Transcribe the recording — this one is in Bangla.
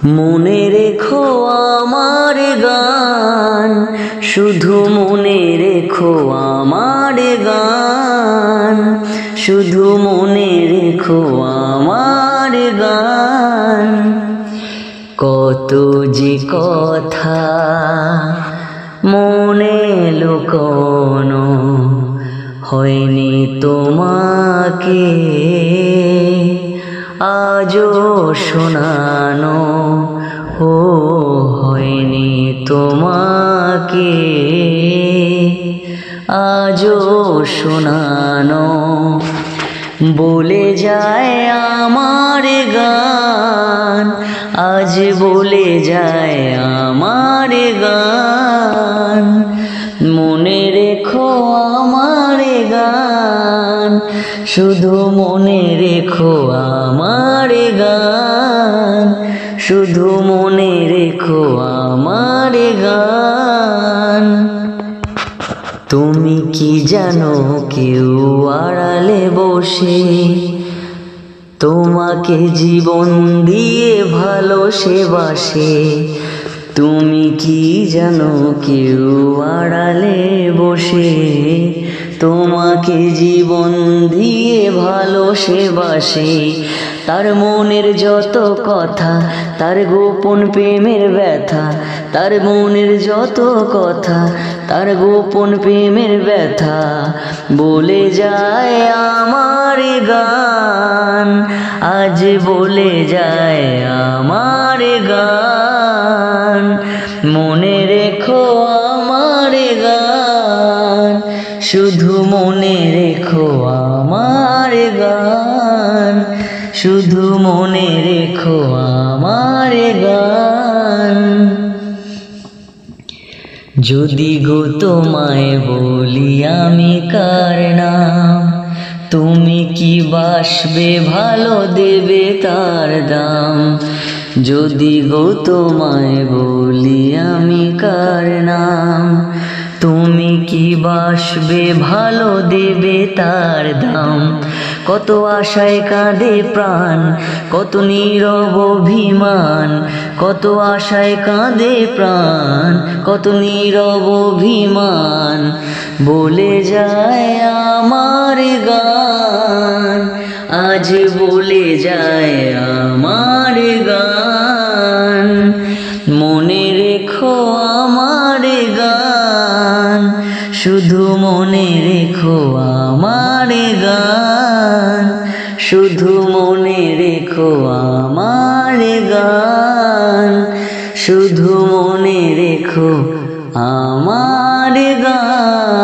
মনে রেখো আমার গান, শুধু মনে রেখো আমার গান, শুধু মনে রেখো আমার গান। কত যে কথা মনে লুকোনো হয়নি তোমাকে, আজও শোনানো ও হয়নি তোমাকে, আজও শোনানো। বলে যায় আমার গান, আজ বলে যায় আমার গান। মনে রেখো আমার গান, শুধু মনে রেখো আমার গান, শুধু মনে রেখো আমার গান। তুমি কি জানো কেউ আড়ালে বসে তোমাকে জীবন দিয়ে ভালোবাসে? তুমি কি জানো কেউ আড়ালে বসে তোমাকে জীবন দিয়ে ভালোবাসে? তার মনের যত কথা, তার গোপন প্রেমের ব্যথা, তার মনের যত কথা, তার গোপন প্রেমের ব্যথা বলে যায় আমার গান, আজ বলে যায় আমার গান। মনে রেখো আমার গান, শুধু মনে রেখো আমার গান, শুধু মনে রেখো আমার গান। যদি গো তোমায় বলি আমি কার নাম, তুমি কি বাসবে ভালো দেবে তার দাম? যদি গো তোমায় বলি আমি কার নাম, তুমি কি বাসবে ভালো দেবে তার দাম? কত আশায় কাঁদে প্রাণ, কত নীরব অভিমান, কত আশায় কাঁদে প্রাণ, কত নীরব অভিমান বলে যায় আমার গান, আজ বলে যায় আমার গান। মনে রেখো আমার গান, শুধু মনে রেখো আমার গান, শুধু মনে রেখো আমার গান, শুধু মনে রেখো আমার গান।